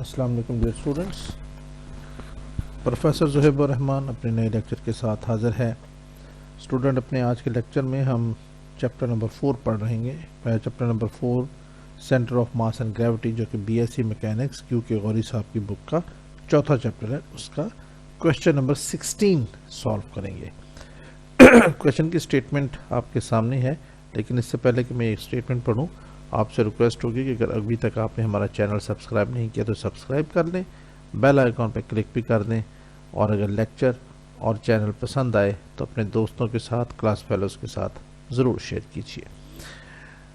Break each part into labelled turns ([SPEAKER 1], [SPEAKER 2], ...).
[SPEAKER 1] अस्सलाम वालेकुम dear students. Professor Zuhaib Rahman अपने नए लेक्चर के साथ हाज़िर है। स्टूडेंट, अपने आज के लेक्चर में हम चैप्टर नंबर 4 पढ़ रहेंगे। Chapter number 4 centre of mass and gravity, जो कि बीएससी मैकेनिक्स क्यू के गौरी साहब की बुक का चौथा चैप्टर है। उसका क्वेश्चन नंबर 16 सॉल्व करेंगे। क्वेश्चन की स्टेटमेंट आपके सामने है, लेकिन इससे पहले कि मैं एक स्टेटमेंट पढ़ूँ, आपसे रिक्वेस्ट होगी कि अगर अभी तक आपने हमारा चैनल सब्सक्राइब नहीं किया तो सब्सक्राइब कर लें, बेल आइकॉन पर क्लिक भी कर दें, और अगर लेक्चर और चैनल पसंद आए तो अपने दोस्तों के साथ, क्लास फेलोज़ के साथ ज़रूर शेयर कीजिए।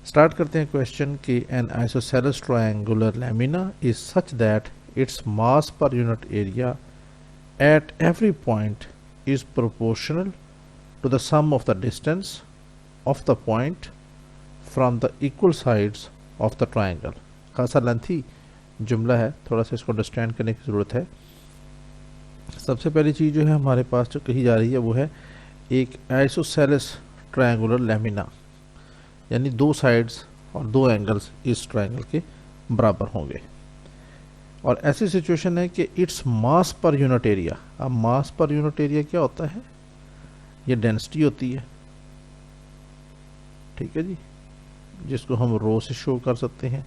[SPEAKER 1] स्टार्ट करते हैं क्वेश्चन कि an isosceles triangular lamina is such that its mass per unit area at every point is proportional to the sum of the distance of the point from the equal sides of the triangle. खासा lengthy जुमला है, थोड़ा सा इसको understand करने की ज़रूरत है। सबसे पहली चीज़ जो है हमारे पास जो कही जा रही है वो है एक आइसोसेलेस ट्रायंगुलर लैमिना, यानी दो साइड्स और दो एंगल्स इस ट्रायंगल के बराबर होंगे, और ऐसी सिचुएशन है कि it's mass per unit area. अब मास पर यूनिट एरिया क्या होता है? ये डेंसिटी होती है, ठीक है जी, जिसको हम रो से शो कर सकते हैं।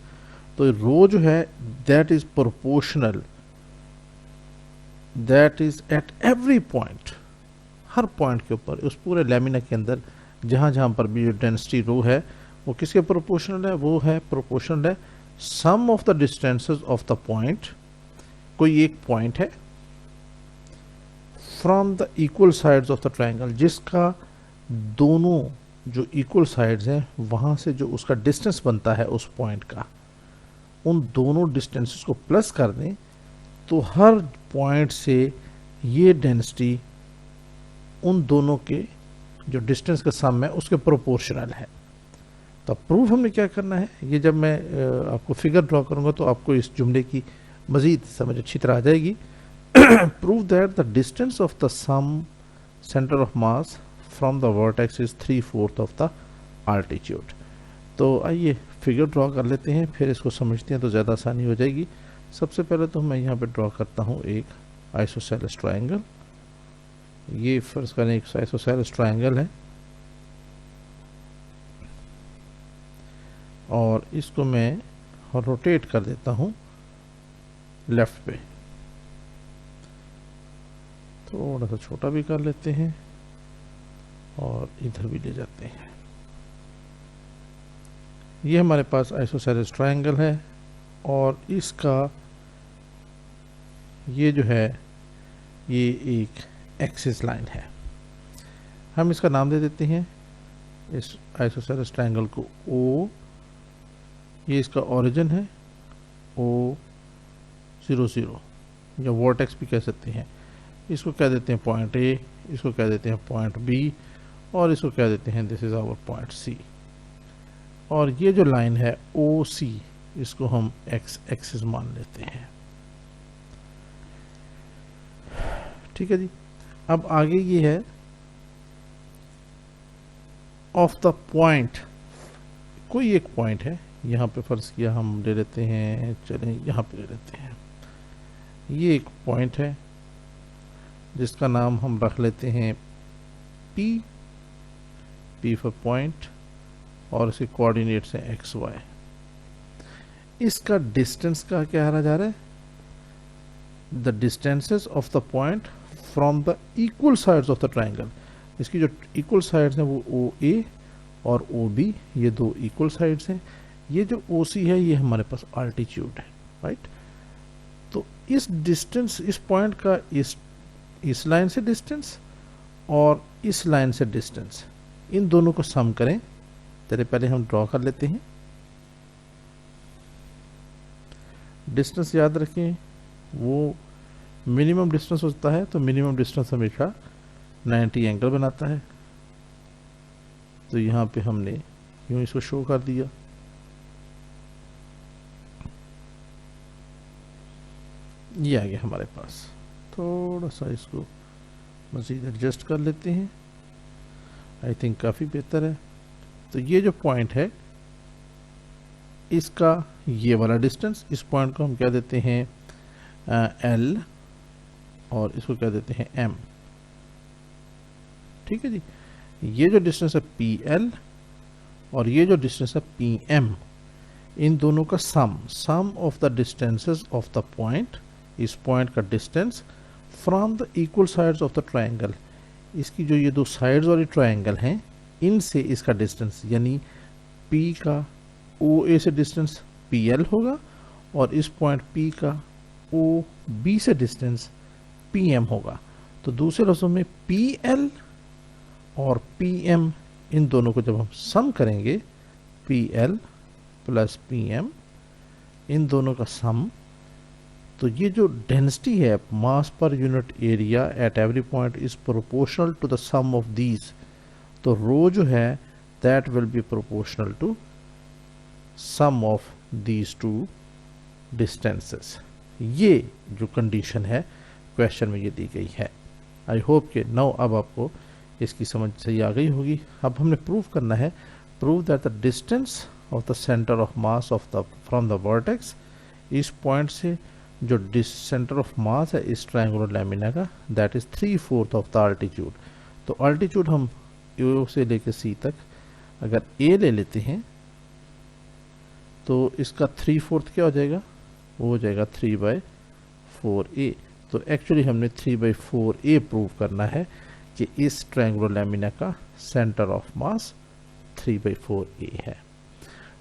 [SPEAKER 1] तो रो जो है that is proportional, that is eight every point, her point के ऊपर, उस पूरे लैमिना के अंदर जहाँ जहाँ पर भी जो डेंसिटी रो है वो किसके प्रोपोर्शनल है? वो है प्रोपोर्शनल है sum of the distances of the point. कोई एक पॉइंट है from the equal sides of the triangle, जिसका दोनों जो इक्वल साइड्स हैं वहाँ से जो उसका डिस्टेंस बनता है उस पॉइंट का, उन दोनों डिस्टेंसेस को प्लस कर दें तो हर पॉइंट से ये डेंसिटी उन दोनों के जो डिस्टेंस का सम है उसके प्रोपोर्शनल है। तो प्रूफ हमने क्या करना है, ये जब मैं आपको फिगर ड्रॉ करूँगा तो आपको इस जुमले की मज़ीद समझ अच्छी तरह आ जाएगी। Prove that the distance of the sum centre of mass from the vertex is 3/4 of the altitude. तो आइए फिगर ड्रॉ कर लेते हैं, फिर इसको समझते हैं तो ज़्यादा आसानी हो जाएगी। सबसे पहले तो मैं यहाँ पे ड्रॉ करता हूँ एक आइसोसेलेस ट्रायंगल। ये फर्स्ट करें एक आइसोसेलेस ट्रायंगल है, और इसको मैं रोटेट कर देता हूँ लेफ्ट पे, थोड़ा सा छोटा भी कर लेते हैं और इधर भी ले जाते हैं। ये हमारे पास आइसोसेलेस ट्रायंगल है, और इसका ये जो है ये एक एक्सिस लाइन है। हम इसका नाम दे देते हैं इस आइसोसेलेस ट्रायंगल को O। ये इसका ओरिजिन है O00, या वर्टेक्स भी कह सकते हैं। इसको कह देते हैं पॉइंट A, इसको कह देते हैं पॉइंट B, और इसको कह देते हैं this is our point C। और ये जो लाइन है OC, इसको हम एक्स एक्सिस मान लेते हैं, ठीक है जी। अब आगे ये है ऑफ द पॉइंट, कोई एक पॉइंट है, यहाँ पे फर्ज किया हम ले लेते हैं, चलें यहाँ पे ले लेते हैं। ये एक पॉइंट है जिसका नाम हम रख लेते हैं P फॉर पॉइंट, और इसके कोऑर्डिनेट्स हैं XY। इसका डिस्टेंस का क्या रहा जा रहा है? The distances of the point from the equal sides of the triangle. इसकी जो इक्वल साइड्स हैं वो OA और OB, ये दो इक्वल साइड्स हैं। ये जो OC है ये हमारे पास आल्टीट्यूड है, राइट। तो इस डिस्टेंस, इस पॉइंट का इस लाइन से डिस्टेंस और इस लाइन से डिस्टेंस, इन दोनों को सम करें। चलिए पहले हम ड्रॉ कर लेते हैं। डिस्टेंस याद रखें वो मिनिमम डिस्टेंस होता है, तो मिनिमम डिस्टेंस हमेशा 90 एंगल बनाता है। तो यहाँ पे हमने यूँ इसको शो कर दिया। ये आ गया हमारे पास। थोड़ा सा इसको मज़ीद एडजस्ट कर लेते हैं, आई थिंक काफ़ी बेहतर है। तो ये जो पॉइंट है इसका ये वाला डिस्टेंस, इस पॉइंट को हम क्या देते हैं L और इसको क्या देते हैं M। ठीक है जी, ये जो डिस्टेंस है PL और ये जो डिस्टेंस है PM, इन दोनों का sum of the distances of the point, इस पॉइंट का distance from the equal sides of the triangle, इसकी जो ये दो साइड्स वाली ट्रायंगल हैं इनसे इसका डिस्टेंस, यानी P का OA से डिस्टेंस PL होगा और इस पॉइंट P का OB से डिस्टेंस PM होगा। तो दूसरे लफ्ज़ों में PL और PM, इन दोनों को जब हम सम करेंगे, PL प्लस PM, इन दोनों का सम, तो ये जो डेंसिटी है mass per unit area at every point is proportional to the sum of these. तो रो जो है that will be proportional to sum of these two distances. ये जो कंडीशन है क्वेश्चन में ये दी गई है। आई होप कि नाउ अब आपको इसकी समझ सही आ गई होगी। अब हमने प्रूव करना है, prove that the distance of the centre of mass of the from the vertex, इस पॉइंट से जो सेंटर ऑफ मास है इस ट्रायंगुलर लैमिना का, that is 3/4 of the altitude. तो अल्टीट्यूड हम ए से लेकर सी तक अगर ए ले लेते हैं तो इसका 3/4 क्या हो जाएगा, वो हो जाएगा 3/4A। तो एक्चुअली हमने 3/4A प्रूव करना है कि इस ट्रायंगुलर लैमिना का सेंटर ऑफ मास 3/4A है।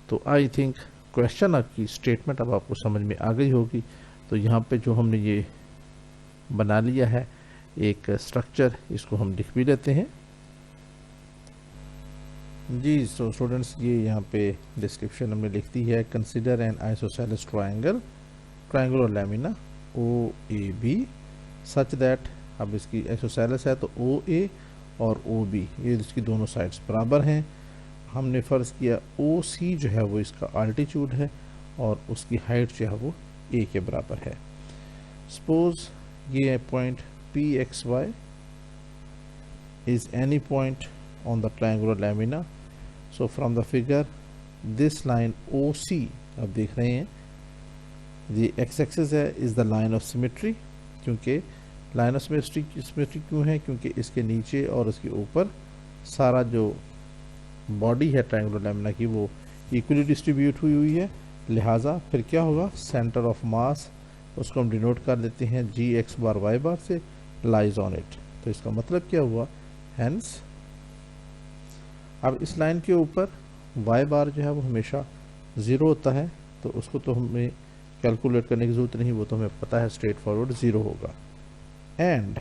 [SPEAKER 1] तो आई थिंक क्वेश्चन आपकी स्टेटमेंट अब आपको समझ में आ गई होगी। तो यहाँ पे जो हमने ये बना लिया है एक स्ट्रक्चर, इसको हम लिख भी लेते हैं जी। सो स्टूडेंट्स, ये यहाँ पे डिस्क्रिप्शन हमने लिख दी है, consider N isosceles triangle triangular lamina OAB such that, अब इसकी आइसोसेलेस है तो OA और OB ये इसकी दोनों साइड्स बराबर हैं। हमने फ़र्ज़ किया OC जो है वो इसका अल्टीट्यूड है और उसकी हाइट जो है वो A के बराबर है। सपोज ये point PXY is any point on the triangular lamina, so from the figure this line OC, अब देख रहे हैं ये x एक्सिस है, is the line of symmetry. क्योंकि लाइन ऑफ सिमेट्री क्यों है, क्योंकि इसके नीचे और इसके ऊपर सारा जो बॉडी है ट्रायंगुलर लैमिना की वो इक्वली डिस्ट्रीब्यूट हुई है, लिहाजा फिर क्या होगा, सेंटर ऑफ मास उसको हम डिनोट कर देते हैं GX बार Y बार से, लाइज ऑन इट। तो इसका मतलब क्या हुआ, हेंस अब इस लाइन के ऊपर Y बार जो है वो हमेशा 0 होता है, तो उसको तो हमें कैलकुलेट करने की ज़रूरत नहीं, वो तो हमें पता है स्ट्रेट फॉरवर्ड 0 होगा। एंड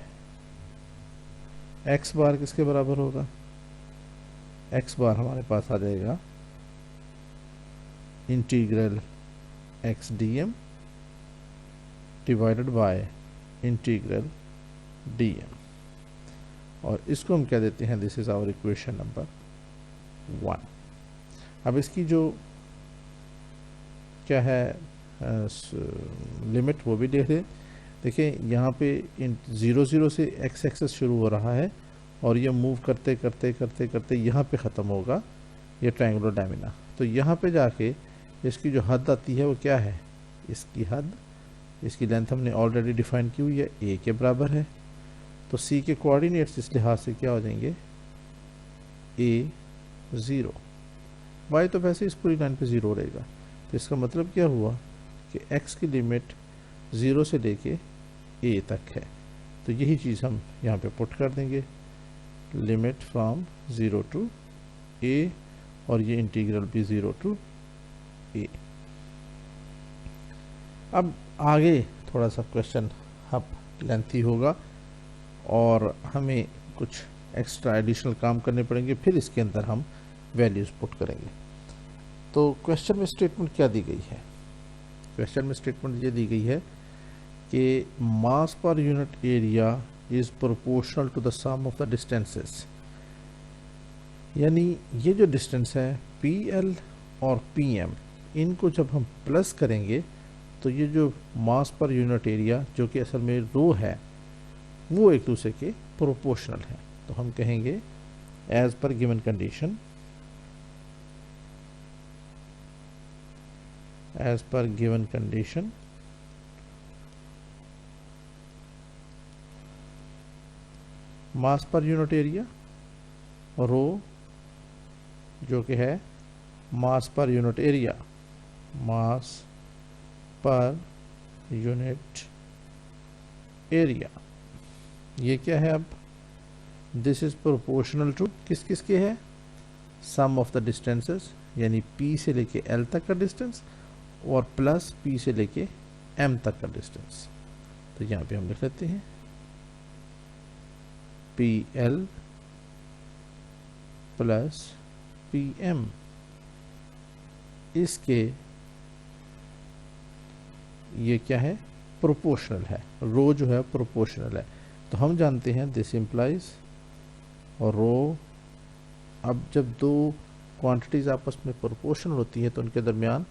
[SPEAKER 1] X बार किसके बराबर होगा, X बार हमारे पास आ जाएगा integral x dm divided by integral dm, और इसको हम क्या देते हैं, this is our equation number 1। अब इसकी जो क्या है लिमिट वो भी देख लें। देखिए यहाँ पे 0 से x एक्सेस शुरू हो रहा है और ये मूव करते करते करते करते यहाँ पे ख़त्म होगा ये ट्रायंगुलर लैमिना। तो यहाँ पे जाके इसकी जो हद आती है वो क्या है, इसकी हद, इसकी लेंथ हमने ऑलरेडी डिफाइन की हुई है, a के बराबर है। तो c के कोऑर्डिनेट्स इस लिहाज से क्या हो जाएंगे, a 0, y तो वैसे इस पूरी लाइन पे 0 रहेगा। तो इसका मतलब क्या हुआ कि x की लिमिट 0 से लेके a तक है। तो यही चीज़ हम यहाँ पे पुट कर देंगे, लिमिट फ्रॉम 0 टू a, और ये इंटीग्रल भी 0 टू a। अब आगे थोड़ा सा क्वेश्चन अब लेंथी होगा और हमें कुछ एक्स्ट्रा एडिशनल काम करने पड़ेंगे, फिर इसके अंदर हम वैल्यूज़ पुट करेंगे। तो क्वेश्चन में स्टेटमेंट क्या दी गई है, क्वेश्चन में स्टेटमेंट ये दी गई है कि mass per unit area is proportional to the sum of the distances, यानी ये जो डिस्टेंस है PL और PM, इनको जब हम प्लस करेंगे तो ये जो मास पर यूनिट एरिया जो कि असल में रो है वो एक दूसरे के प्रोपोर्शनल है। तो हम कहेंगे as per given condition, as per given condition mass per unit area, रो जो कि है मास पर यूनिट एरिया, मास पर यूनिट एरिया। ये क्या है अब, दिस इज प्रोपोर्शनल टू किस किस के है, सम ऑफ द डिस्टेंसेस, यानी P से लेके L तक का डिस्टेंस और प्लस P से लेके M तक का डिस्टेंस। तो यहाँ पे हम लिख लेते हैं PL प्लस PM, इसके ये क्या है, प्रोपोर्शनल है, रो जो है प्रोपोर्शनल है। तो हम जानते हैं दिस इम्प्लाइज रो, अब जब दो क्वांटिटीज आपस में प्रोपोर्शनल होती है तो उनके दरमियान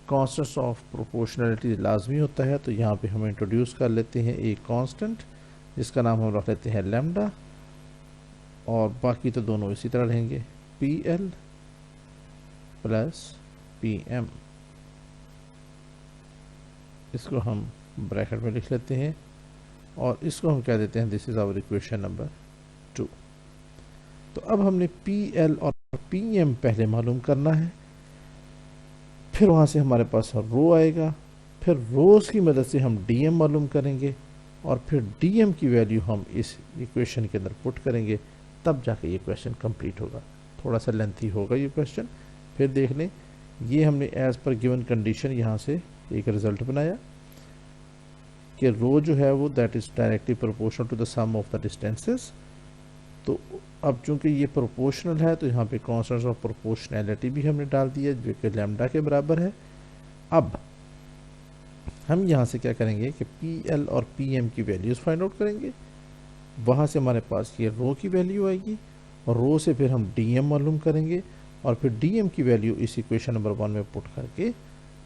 [SPEAKER 1] कॉन्स्टेंट्स ऑफ प्रोपोर्शनलिटी लाजमी होता है। तो यहाँ पे हम इंट्रोड्यूस कर लेते हैं एक कांस्टेंट जिसका नाम हम रख लेते हैं लैम्डा, और बाकी तो दोनों इसी तरह रहेंगे, PL प्लस PM। इसको हम ब्रैकेट में लिख लेते हैं और इसको हम कह देते हैं this is our equation number 2। तो अब हमने PL और PM पहले मालूम करना है, फिर वहाँ से हमारे पास रो आएगा, फिर रोज़ की मदद से हम DM मालूम करेंगे और फिर DM की वैल्यू हम इस इक्वेशन के अंदर पुट करेंगे, तब जाके ये क्वेश्चन कंप्लीट होगा। थोड़ा सा लेंथी होगा ये क्वेश्चन, फिर देख लें। ये हमने एज पर गिवन कंडीशन यहाँ से एक रिजल्ट बनाया कि रो जो है वो that is directly proportional to the sum of the distances. तो अब चूंकि ये प्रोपोर्शनल है तो यहाँ पे कॉन्स्टेंट ऑफ प्रोपोर्शनैलिटी भी हमने डाल दिया जो कि लैम्डा के बराबर है। अब हम यहाँ से क्या करेंगे कि PL और PM की वैल्यूज़ फाइंड आउट करेंगे, वहाँ से हमारे पास ये रो की वैल्यू आएगी और रो से फिर हम DM मालूम करेंगे और फिर DM की वैल्यू इस इक्वेशन नंबर 1 में पुट करके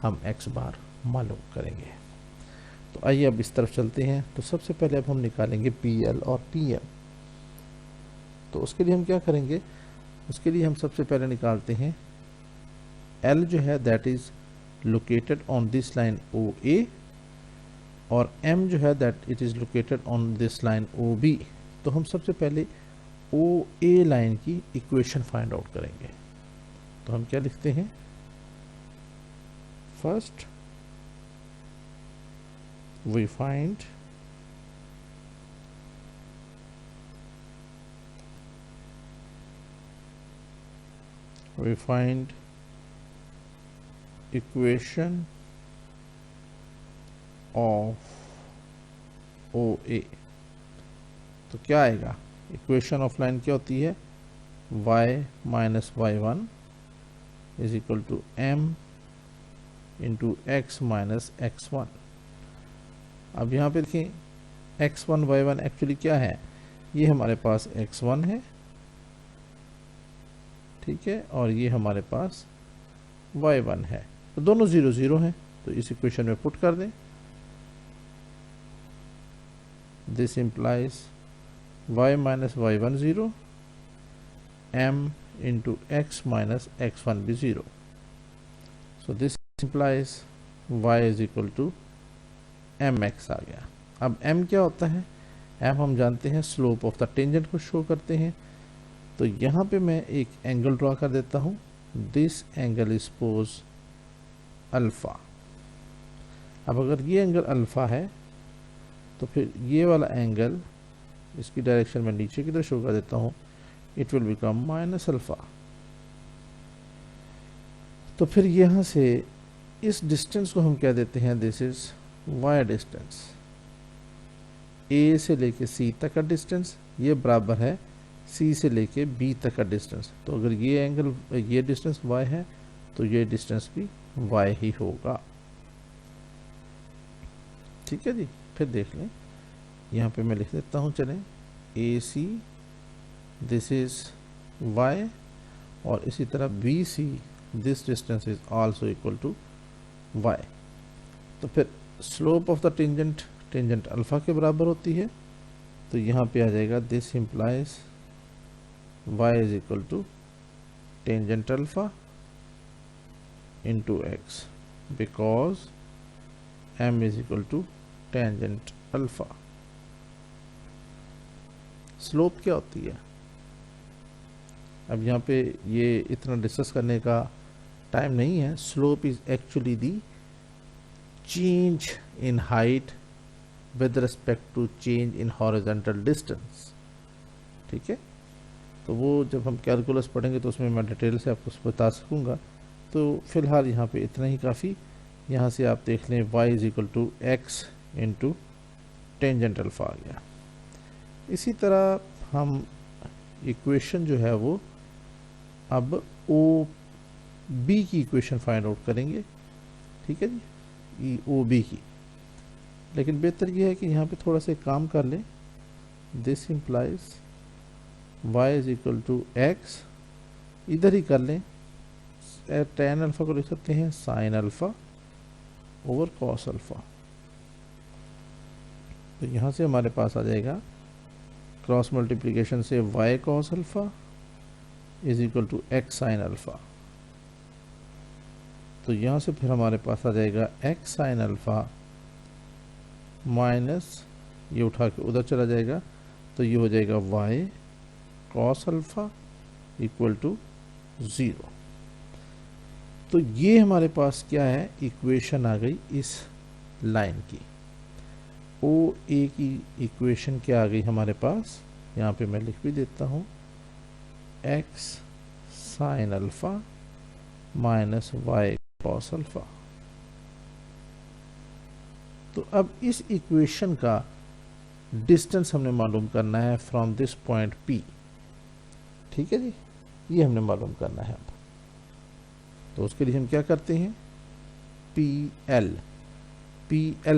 [SPEAKER 1] हम x बार मालूम करेंगे। तो आइए अब इस तरफ चलते हैं। तो सबसे पहले अब हम निकालेंगे PL और PM। तो उसके लिए हम क्या करेंगे, उसके लिए हम सबसे पहले निकालते हैं L जो है that is located on this line OA और M जो है that it is located on this line OB। तो हम सबसे पहले OA लाइन की इक्वेशन फाइंड आउट करेंगे। तो हम क्या लिखते हैं, first we find equation of OA। तो क्या आएगा, इक्वेशन ऑफ लाइन क्या होती है, y minus y1 is equal to m into x minus x1। अब यहाँ पे देखिए x1 y1 एक्चुअली क्या है, ये हमारे पास x1 है, ठीक है, और ये हमारे पास y1 है। तो दोनों 0 0 हैं, तो इस इक्वेशन में पुट कर दें। This implies y minus y1 0, m into x minus x1 भी 0। So this implies y is equal to mx आ गया। अब m क्या होता है, m हम जानते हैं स्लोप ऑफ द टेंजेंट को शो करते हैं। तो यहाँ पे मैं एक एंगल ड्रॉ कर देता हूँ, this angle is suppose alpha. अब अगर ये एंगल अल्फ़ा है तो फिर ये वाला एंगल, इसकी डायरेक्शन में नीचे की तरफ शो कर देता हूँ, it will become minus alpha. तो फिर यहाँ से इस डिस्टेंस को हम क्या देते हैं, this is y distance, A से लेके C तक का डिस्टेंस ये बराबर है C से लेके B तक का डिस्टेंस। तो अगर ये एंगल, ये डिस्टेंस y है तो ये डिस्टेंस भी y ही होगा, ठीक है जी। फिर देख लें, यहाँ पे मैं लिख देता हूँ, चलें, AC दिस इज y और इसी तरह BC this distance is also equal to y। तो फिर slope of the tangent, tangent alpha के बराबर होती है। तो यहाँ पे आ जाएगा this implies y is equal to tangent alpha into x because m is equal to tangent alpha. Slope क्या होती है? अब यहाँ पे ये इतना डिस्कस करने का टाइम नहीं है। Slope is actually the change in height with respect to change in horizontal distance. ठीक है, तो वो जब हम कैलकुलस पढ़ेंगे तो उसमें मैं डिटेल से आपको बता सकूँगा। तो फिलहाल यहाँ पे इतना ही काफ़ी। यहाँ से आप देख लें y is equal to X into tangent alpha आ गया। इसी तरह हम इक्वेशन जो है वो अब ओ बी की इक्वेशन फाइंड आउट करेंगे। ठीक है जी, ओ बी की। लेकिन बेहतर ये है कि यहाँ पे थोड़ा सा काम कर लें। This implies y is equal to X, इधर ही कर लें, टेन अल्फ़ा को लिख सकते हैं sine alpha over cos alpha. तो यहाँ से हमारे पास आ जाएगा क्रॉस मल्टीप्लिकेशन से y cos alpha is equal to X sine alpha. तो यहाँ से फिर हमारे पास आ जाएगा एक्स साइन अल्फ़ा माइनस ये उठा के उधर चला जाएगा, तो ये हो जाएगा y cos alpha equal to 0। तो ये हमारे पास क्या है, इक्वेशन आ गई इस लाइन की। ओ ए की इक्वेशन क्या आ गई हमारे पास, यहाँ पे मैं लिख भी देता हूँ, X sine alpha minus Y cos alpha. तो अब इस इक्वेशन का डिस्टेंस हमने मालूम करना है फ्रॉम दिस पॉइंट P। ठीक है जी, ये हमने मालूम करना है अब। तो उसके लिए हम क्या करते हैं, PL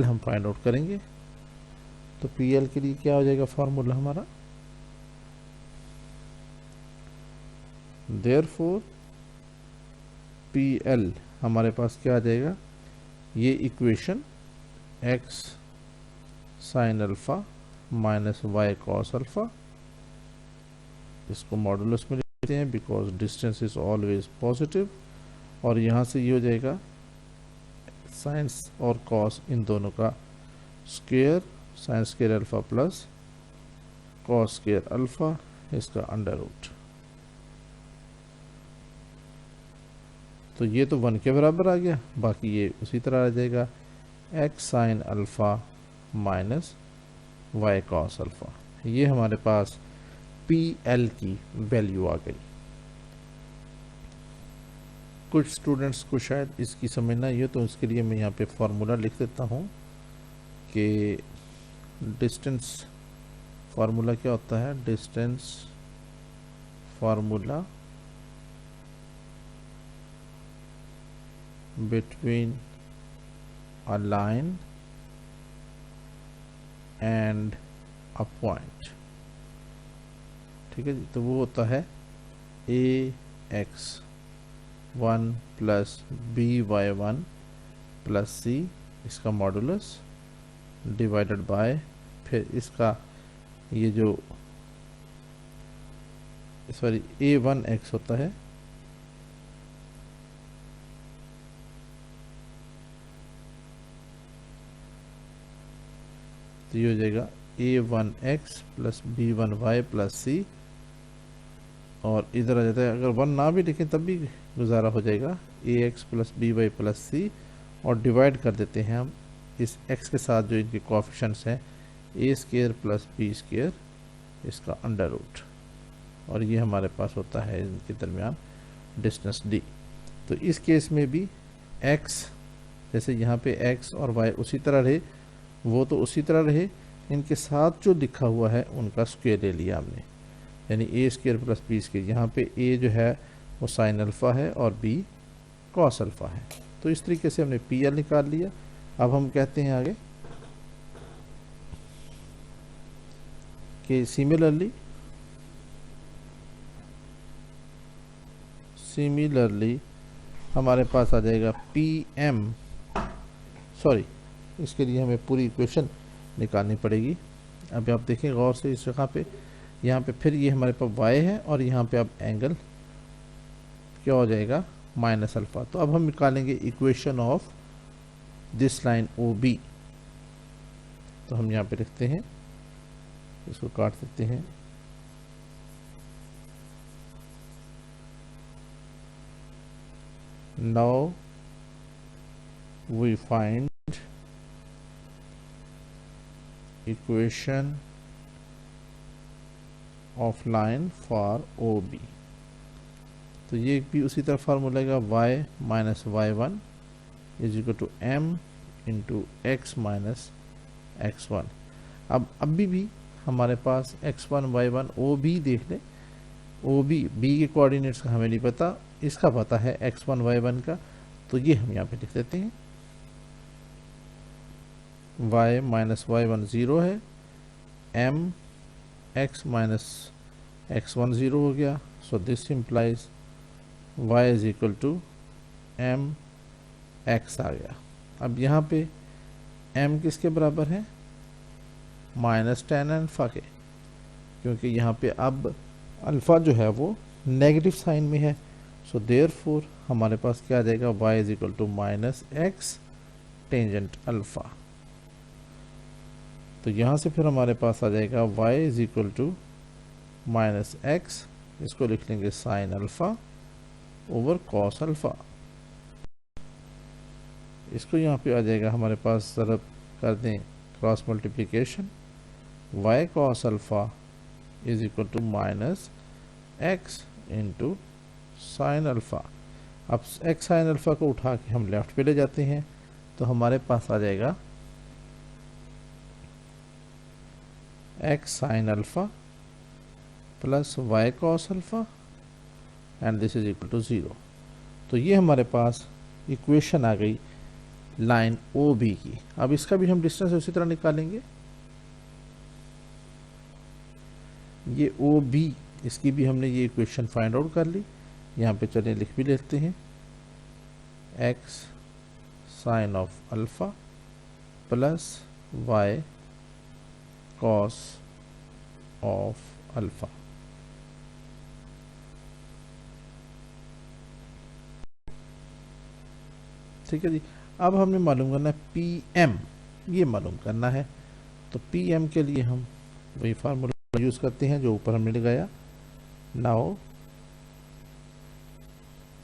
[SPEAKER 1] हम फाइंड आउट करेंगे। तो PL के लिए क्या हो जाएगा फॉर्मूला हमारा, देयरफॉर PL हमारे पास क्या आ जाएगा, ये equation x sine alpha minus Y cos alpha, इसको मॉडुलस में लिखते हैं because distance is always positive. और यहाँ से ये हो जाएगा साइंस और कॉस इन दोनों का square, sine square alpha plus cos square alpha, इसका अंडर रूट। तो ये तो 1 के बराबर आ गया, बाकी ये उसी तरह आ जाएगा x sine alpha minus Y cos alpha. ये हमारे पास PL की वैल्यू आ गई। कुछ स्टूडेंट्स को शायद इसकी समझ ना ये, तो इसके लिए मैं यहाँ पे फॉर्मूला लिख देता हूँ कि डिस्टेंस फार्मूला क्या होता है, distance formula between a line and a point. ठीक है जी, तो वो होता है AX1 plus BY1 plus C, इसका मॉडुलस डिवाइडेड बाय फिर इसका ये जो सॉरी A1X होता है तो ये हो जाएगा A1X plus B1Y plus C, और इधर आ जाता है, अगर 1 ना भी लिखें तब भी गुजारा हो जाएगा, AX plus BY plus C, और डिवाइड कर देते हैं हम इस x के साथ जो इनके कोएफिशिएंट्स हैं A square plus B square, इसका अंडर रूट, और ये हमारे पास होता है इनके दरमियान डिस्टेंस D। तो इस केस में भी x जैसे यहाँ पे x और y उसी तरह रहे, वो तो उसी तरह रहे, इनके साथ जो लिखा हुआ है उनका स्क्वायर ले लिया हमने, यानी A square plus B square. यहाँ पे A जो है वो साइन अल्फ़ा है और B कॉस अल्फ़ा है। तो इस तरीके से हमने PL निकाल लिया। अब हम कहते हैं आगे कि सिमिलरली हमारे पास आ जाएगा PM, सॉरी इसके लिए हमें पूरी इक्वेशन निकालनी पड़ेगी। अभी आप देखें गौर से इस जगह पे, यहाँ पे फिर ये हमारे पास y है और यहाँ पे अब एंगल क्या हो जाएगा माइनस अल्फ़ा। तो अब हम निकालेंगे equation of this line OB। तो हम यहाँ पे लिखते हैं, इसको काट सकते हैं Now we find equation of line for OB. तो ये भी उसी तरह फार्मूला का y minus y1 is equal to m into X minus x1। अब अभी भी हमारे पास x1 y1 OB देख लें, OB b के कोऑर्डिनेट्स का हमें नहीं पता, इसका पता है x1 y1 का, तो ये हम यहाँ पे लिख देते हैं। y माइनस y1 ज़ीरो है, m x minus x1 zero हो गया, so this implies y is equal to m x आ गया। अब यहाँ पे m किसके बराबर है? माइनस टेन अल्फ़ा के, क्योंकि यहाँ पे अब अल्फ़ा जो है वो नेगेटिव साइन में है, सो देयरफॉर हमारे पास क्या आ जाएगा? y is equal to minus X tangent alpha. तो यहाँ से फिर हमारे पास आ जाएगा y is equal to minus X, इसको लिख लेंगे sine alpha over cos alpha. इसको यहाँ पे आ जाएगा हमारे पास, ज़रा कर दें cross multiplication, y cos alpha is equal to minus X into sine alpha. अब एक्स साइन अल्फ़ा को उठा के हम लेफ्ट पे ले जाते हैं, तो हमारे पास आ जाएगा x sine alpha plus y cos alpha and this is equal to zero. तो ये हमारे पास इक्वेशन आ गई लाइन ओ बी की। अब इसका भी हम डिस्टेंस उसी तरह निकालेंगे, ये ओ बी, इसकी भी हमने ये इक्वेशन फाइंड आउट कर ली। यहाँ पे चलिए लिख भी लेते हैं, x sine of alpha plus y cos of alpha. ठीक है जी। अब हमने मालूम करना है पी एम, ये मालूम करना है। तो पी एम के लिए हम वही फार्मूला यूज़ करते हैं जो ऊपर हमने लगाया। नाउ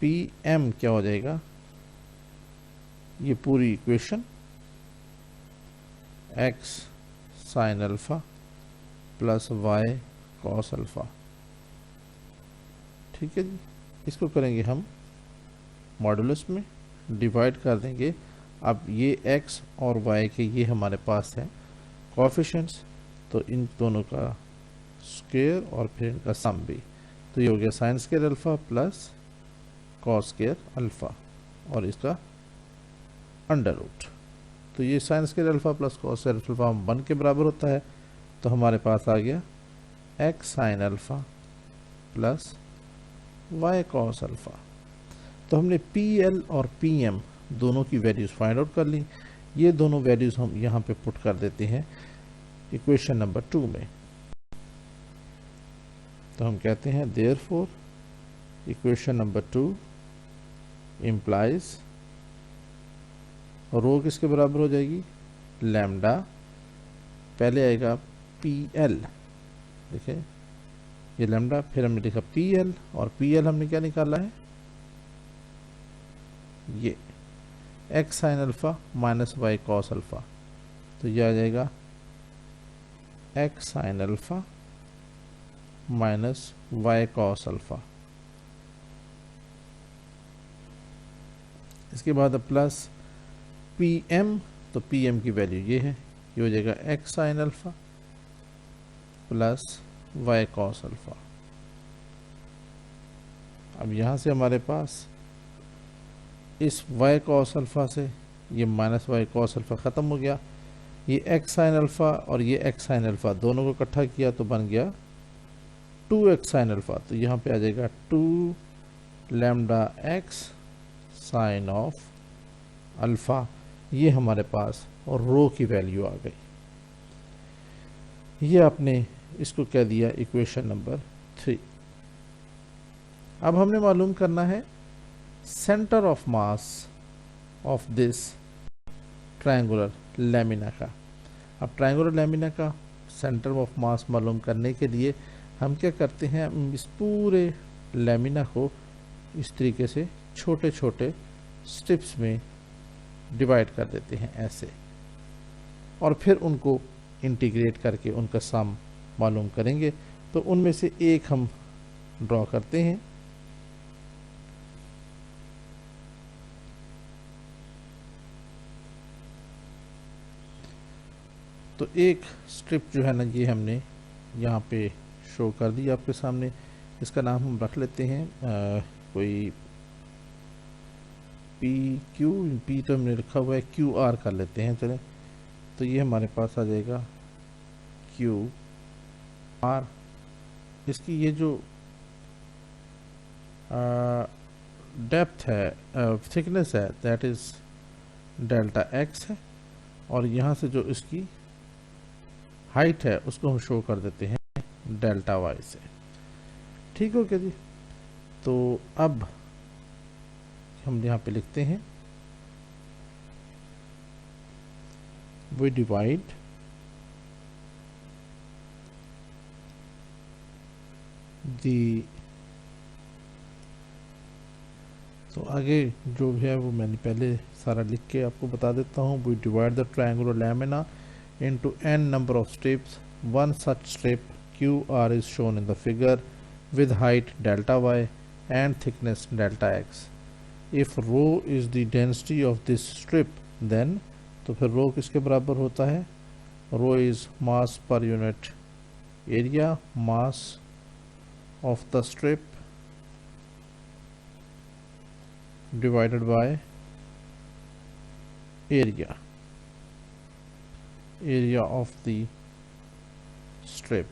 [SPEAKER 1] पी एम क्या हो जाएगा? ये पूरी equation x sine alpha plus y cos alpha. ठीक है जी। इसको करेंगे हम मॉडुलस में, डिवाइड कर देंगे। अब ये x और y के ये हमारे पास हैं कोएफिशिएंट्स, तो इन दोनों का स्क्वायर और फिर इनका सम भी, तो ये हो गया sine square alpha plus cos square alpha और इसका अंडर रूट। तो ये sine square alpha plus cos square alpha 1 के बराबर होता है, तो हमारे पास आ गया x sine alpha plus y cos alpha. तो हमने पी एल और पी एम दोनों की वैल्यूज़ फाइंड आउट कर ली। ये दोनों वैल्यूज़ हम यहाँ पे पुट कर देते हैं इक्वेशन नंबर 2 में। तो हम कहते हैं देयरफॉर इक्वेशन नंबर 2 इम्प्लाइज, रो किसके बराबर हो जाएगी? लैम्डा, पहले आएगा पी एल, देखिए ये लैम्डा, फिर हमने लिखा पी एल, और पी एल हमने क्या निकाला है? ये x sine alpha minus Y cos alpha, तो ये आ जाएगा x sine alpha minus Y cos alpha. इसके बाद प्लस पी एम, तो पी एम की वैल्यू ये है, ये हो जाएगा x sine alpha plus y cos alpha. अब यहाँ से हमारे पास इस y कॉस अल्फ़ा से ये माइनस वाई कॉस अल्फ़ा ख़त्म हो गया, ये x साइन अल्फ़ा और ये x साइन अल्फ़ा दोनों को इकट्ठा किया तो बन गया 2x साइन अल्फ़ा। तो यहाँ पे आ जाएगा 2 lambda x sine of alpha, ये हमारे पास और रो की वैल्यू आ गई। ये आपने इसको कह दिया इक्वेशन नंबर 3। अब हमने मालूम करना है centre of mass of this triangular lamina का। अब ट्रायंगुलर लैमिना का सेंटर ऑफ मास मालूम करने के लिए हम क्या करते हैं, हम इस पूरे लैमिना को इस तरीके से छोटे छोटे स्ट्रिप्स में डिवाइड कर देते हैं ऐसे, और फिर उनको इंटीग्रेट करके उनका सम मालूम करेंगे। तो उनमें से एक हम ड्रॉ करते हैं। तो एक स्ट्रिप जो है ना, ये हमने यहाँ पे शो कर दी आपके सामने। इसका नाम हम रख लेते हैं कोई पी तो हमने रखा हुआ है, क्यू आर कर लेते हैं चलें। तो ये हमारे पास आ जाएगा क्यू आर। इसकी ये जो डेप्थ है, थिकनेस है, दैट इज़ डेल्टा एक्स है, और यहाँ से जो इसकी हाइट है उसको हम शो कर देते हैं डेल्टा वाई से। ठीक हो क्या जी? तो अब हम यहाँ पे लिखते हैं we divide the, तो आगे जो भी है वो मैंने पहले सारा लिख के आपको बता देता हूँ। we divide the triangular lamina into n number of strips. One such strip QR is shown in the figure with height delta y and thickness delta x. If rho is the density of this strip, then तो फिर रो किसके बराबर होता है? रो is mass per unit area, mass of the strip divided by area, area of the strip.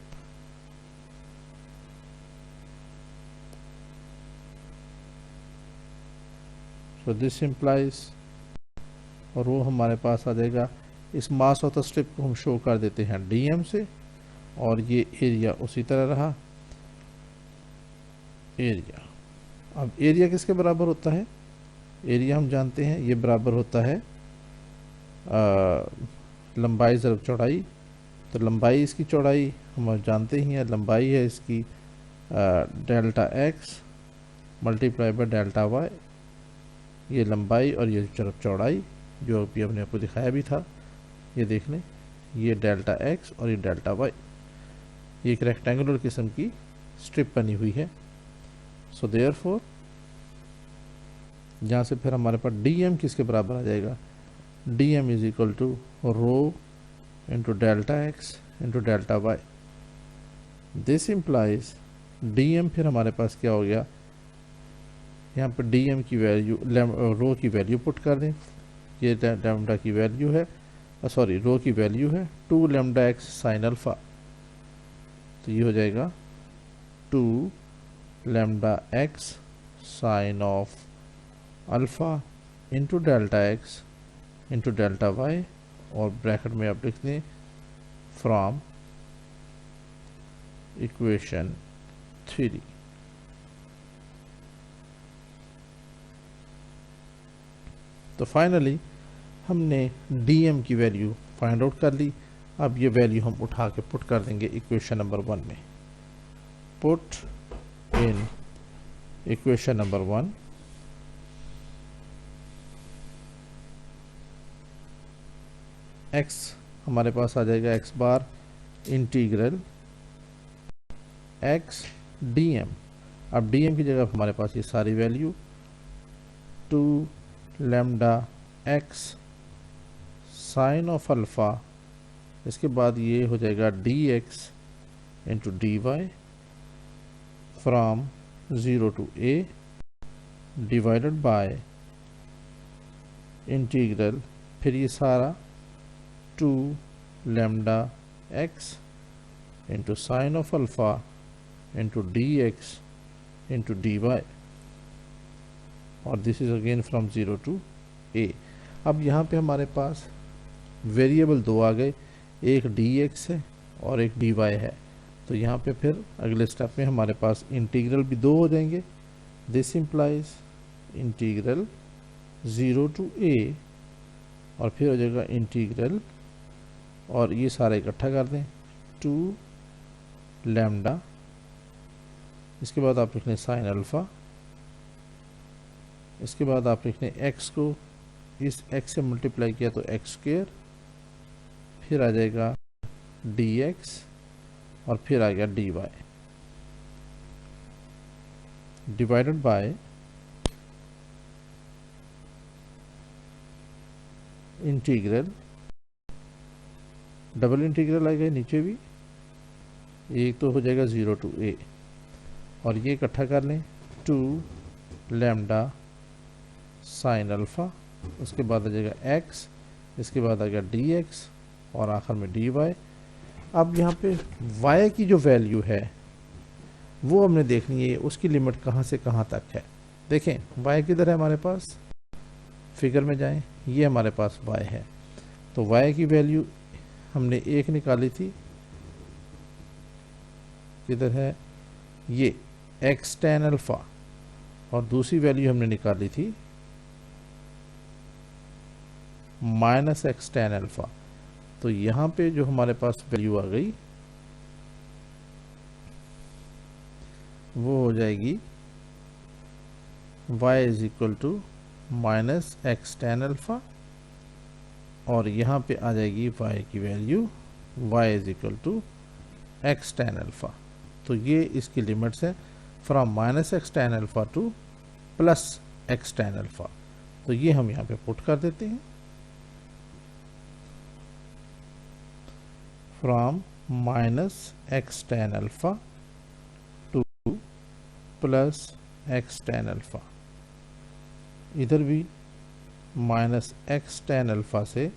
[SPEAKER 1] So this implies, और वो हमारे पास आ जाएगा। इस मास ऑफ द स्ट्रिप को हम शो कर देते हैं डीएम से, और ये एरिया उसी तरह रहा एरिया। अब एरिया किसके बराबर होता है? एरिया हम जानते हैं ये बराबर होता है लंबाई ज़रब चौड़ाई। तो लंबाई इसकी चौड़ाई हम जानते ही हैं, लंबाई है इसकी delta x multiply by delta y. ये लंबाई और ये ज़रब चौड़ाई जो अभी हमने आपको दिखाया भी था, ये देख लें, ये डेल्टा एक्स और ये डेल्टा वाई। ये एक रेक्टेंगुलर किस्म की स्ट्रिप बनी हुई है। सो देयरफॉर यहाँ से फिर हमारे पास डी एम किसके बराबर आ जाएगा? D m is equal to rho into delta x into delta y. This implies d m फिर हमारे पास क्या हो गया? यहाँ पर डी एम की वैल्यू, रो की वैल्यू पुट कर दें। ये लैम्डा की वैल्यू है, सॉरी रो की वैल्यू है 2 लैम्डा एक्स साइन अल्फ़ा। तो ये हो जाएगा 2 lambda x sine of alpha into delta x into delta y, और ब्रैकेट में आप लिख दें फ्रॉम इक्वेशन 3। तो फाइनली हमने डीएम की वैल्यू फाइंड आउट कर ली। अब ये वैल्यू हम उठा के पुट कर देंगे इक्वेशन नंबर 1 में। Put in equation number 1 x हमारे पास आ जाएगा x bar integral x d m. अब डीएम की जगह हमारे पास ये सारी value 2 lambda x sine of alpha, इसके बाद ये हो जाएगा d x into d y from 0 to a divided by integral, फिर ये सारा 2 lambda x into sine of alpha into d x into d y, और this is again from 0 to a। अब यहाँ पे हमारे पास वेरिएबल दो आ गए, एक dx है और एक dy है। तो यहाँ पे फिर अगले स्टेप में हमारे पास इंटीग्रल भी दो हो जाएंगे। This implies integral 0 to a, और फिर हो जाएगा इंटीग्रल, और ये सारा इकट्ठा कर दें 2 लैम्डा, इसके बाद आप लिख लें साइन अल्फ़ा इसके बाद आप लिखने x को इस x से मल्टीप्लाई किया तो x स्क्वेयर, फिर आ जाएगा dx और फिर आ गया dy divided by integral, double integral आएगा नीचे भी, एक तो हो जाएगा 0 to a और ये इकट्ठा कर लें 2 लैम्डा साइन अल्फ़ा, उसके बाद आ जाएगा x, इसके बाद आ गया dx और आखिर में dy। अब यहाँ पे y की जो वैल्यू है वो हमने देखनी है, उसकी लिमिट कहाँ से कहाँ तक है। देखें y किधर है हमारे पास, फिगर में जाएं, ये हमारे पास y है, तो y की वैल्यू हमने एक निकाली थी, किधर है ये x tan अल्फ़ा, और दूसरी वैल्यू हमने निकाली थी माइनस एक्स tan अल्फ़ा। तो यहाँ पे जो हमारे पास वैल्यू आ गई वो हो जाएगी y is equal to minus x tan alpha, और यहाँ पे आ जाएगी y की वैल्यू y is equal to x tan alpha. तो ये इसकी लिमिट्स है from minus x tan alpha to plus x tan alpha. तो ये हम यहाँ पे पुट कर देते हैं, from minus x tan alpha to plus x tan alpha, इधर भी माइनस एक्स tan अल्फ़ा से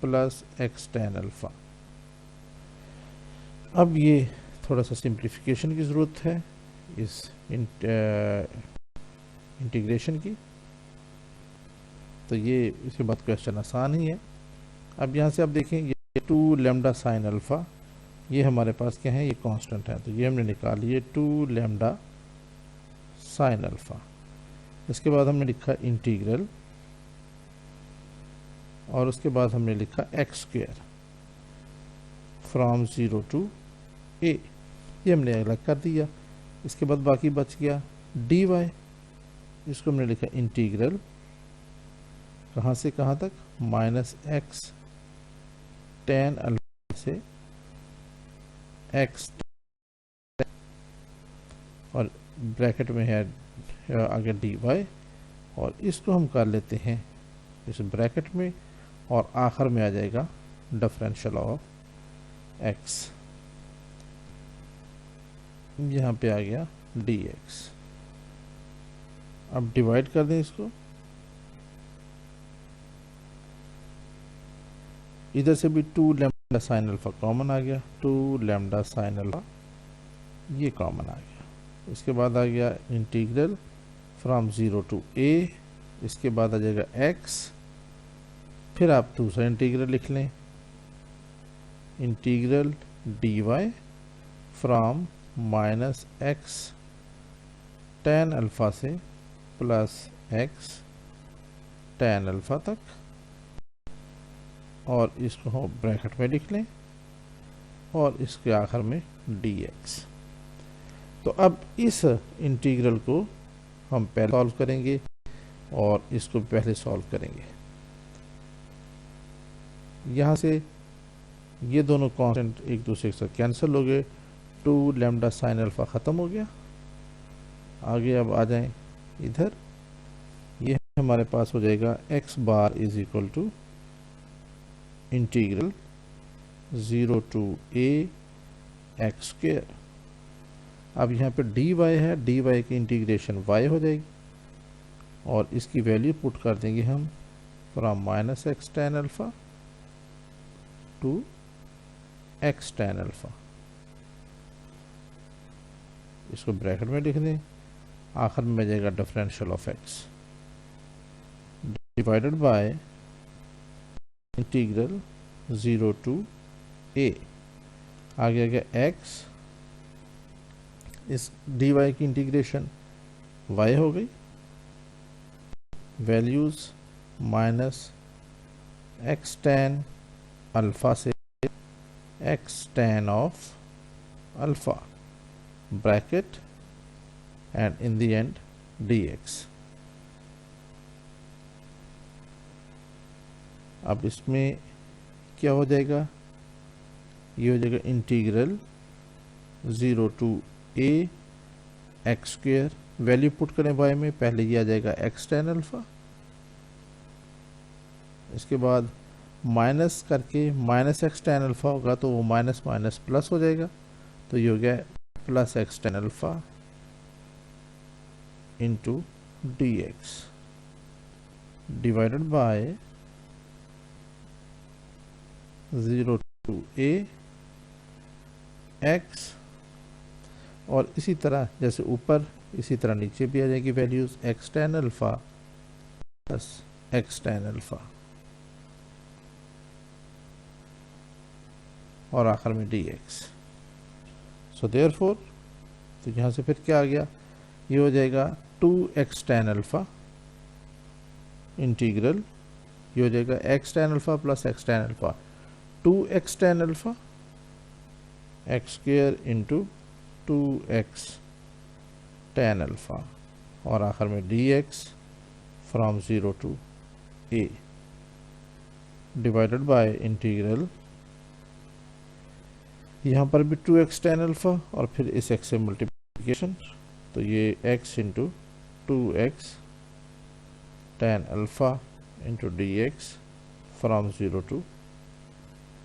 [SPEAKER 1] प्लस एक्स tan अल्फ़ा। अब ये थोड़ा सा सिंप्लीफिकेशन की ज़रूरत है इस इंटीग्रेशन की, तो ये इसके बाद क्वेश्चन आसान ही है। अब यहाँ से आप देखें ये 2 लैम्डा साइन अल्फ़ा, ये हमारे पास क्या है, ये कांस्टेंट है, तो ये हमने निकाल लिए 2 लैम्डा साइन अल्फ़ा। इसके बाद हमने लिखा इंटीग्रल, और उसके बाद हमने लिखा x square from 0 to a, ये हमने अलग कर दिया। इसके बाद बाकी बच गया dy, इसको हमने लिखा इंटीग्रल कहाँ से कहाँ तक, माइनस एक्स tan अल्फ़ा से x, और ब्रैकेट में है आगे dy, और इसको हम कर लेते हैं इस ब्रैकेट में, और आखिर में आ जाएगा डिफरेंशियल ऑफ x, यहाँ पे आ गया dx। अब डिवाइड कर दें इसको, इधर से भी 2 लैम्डा साइन अल्फ़ा कॉमन आ गया, 2 लैम्डा साइन अल्फ़ा ये कॉमन आ गया। इसके बाद आ गया इंटीग्रल फ्रॉम 0 टू a, इसके बाद आ जाएगा x, फिर आप दूसरा इंटीग्रल लिख लें, integral dy from minus x tan alpha से प्लस एक्स tan अल्फ़ा तक, और इसको हम ब्रैकेट में लिख लें, और इसके आखिर में dx। तो अब इस इंटीग्रल को हम पहले सॉल्व करेंगे और इसको पहले सॉल्व करेंगे। यहाँ से ये दोनों कांस्टेंट एक दूसरे के साथ कैंसिल हो गए, 2 लैम्डा साइन अल्फ़ा ख़त्म हो गया। आगे अब आ जाएं इधर, ये हमारे पास हो जाएगा x bar is equal to integral 0 to a x square. अब यहाँ पे dy है, dy की इंटीग्रेशन y हो जाएगी, और इसकी वैल्यू पुट कर देंगे हम from minus x tan alpha to x tan alpha, इसको ब्रैकेट में लिख दें, आखिर में जाएगा differential of x divided by integral 0 to a, आगे आ गया x, इस dy की इंटीग्रेशन y हो गई, values minus x tan alpha से X tan of alpha, bracket and in the end dx। अब इसमें क्या हो जाएगा, ये हो जाएगा integral 0 to a x square, value put करें y में, पहले ये आ जाएगा x tan अल्फ़ा, इसके बाद माइनस करके माइनस एक्स tan अल्फ़ा होगा तो वो माइनस माइनस प्लस हो जाएगा, तो ये हो गया plus x tan alpha into d x divided by 0 to a x, और इसी तरह जैसे ऊपर इसी तरह नीचे भी आ जाएगी values, x tan alpha plus x tan alpha और आखिर में dx। सो देयरफॉर तो यहाँ से फिर क्या आ गया, ये हो जाएगा 2x tan अल्फ़ा इंटीग्रल, ये हो जाएगा x tan alpha plus x tan alpha, 2x tan alpha x square into 2x tan alpha और आखिर में dx from 0 to a divided by integral, यहाँ पर भी 2x tan अल्फ़ा और फिर इस x से मल्टीप्लिकेशन, तो ये x into 2x tan alpha into dx from 0 to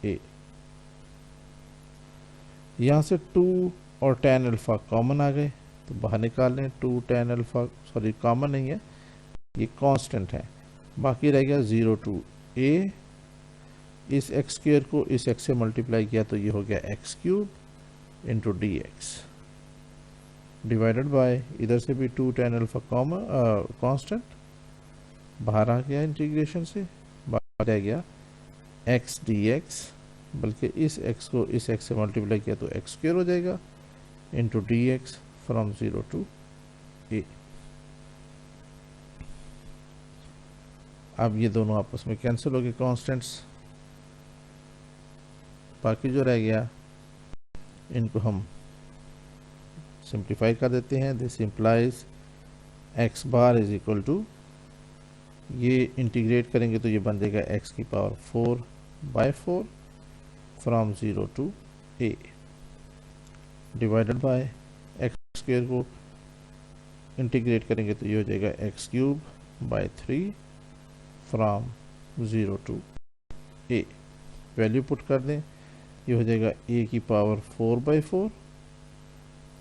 [SPEAKER 1] a। यहाँ से 2 और tan अल्फ़ा कॉमन आ गए तो बाहर निकाल लें, 2 tan अल्फ़ा सॉरी कॉमन नहीं है, ये कांस्टेंट है, बाकी रह गया 0 to a, इस एक्स स्क्वेयर को इस एक्स से मल्टीप्लाई किया तो ये हो गया x cube into d x divided by, इधर से भी 2 tan अल्फ़ा कॉमन कांस्टेंट बाहर आ गया इंटीग्रेशन से, बाहर आ गया एक्स डी एक्स, बल्कि इस x को इस x से मल्टीप्लाई किया तो एक्स स्क्वेयर हो जाएगा into d x from 0 to a। अब ये दोनों आपस में कैंसिल हो गए कांस्टेंट्स, बाकी जो रह गया इनको हम सिंप्लीफाई कर देते हैं। This implies x bar is equal to, ये इंटीग्रेट करेंगे तो ये बन जाएगा x की पावर 4/4 फ्रॉम 0 to a divided by x square को इंटीग्रेट करेंगे तो ये हो जाएगा एक्स क्यूब बाय 3 फ्रॉम 0 to a, वैल्यू पुट कर दें, ये हो जाएगा a की power 4/4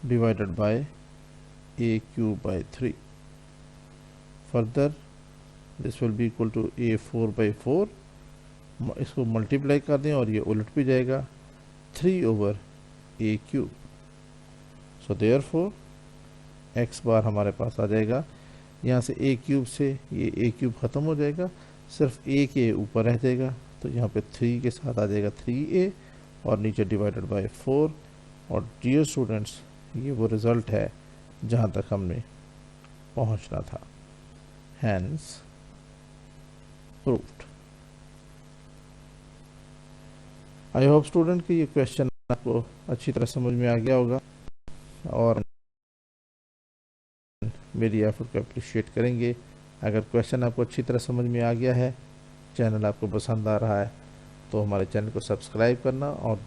[SPEAKER 1] divided by a cube by 3, further this will be equal to a 4/4, इसको मल्टीप्लाई कर दें और ये उलट भी जाएगा 3/a cube. So therefore x बार हमारे पास आ जाएगा, यहाँ से a क्यूब से ये a क्यूब ख़त्म हो जाएगा, सिर्फ a के ऊपर रह जाएगा, तो यहाँ पे 3 के साथ आ जाएगा 3a और नीचे डिवाइडेड बाय 4। और डियर स्टूडेंट्स, ये वो रिज़ल्ट है जहाँ तक हमने पहुँचना था, hence proved. I hope student कि ये क्वेश्चन आपको अच्छी तरह समझ में आ गया होगा और मेरी एफर्ट को अप्रिशिएट करेंगे। अगर क्वेश्चन आपको अच्छी तरह समझ में आ गया है, चैनल आपको पसंद आ रहा है, तो हमारे चैनल को सब्सक्राइब करना और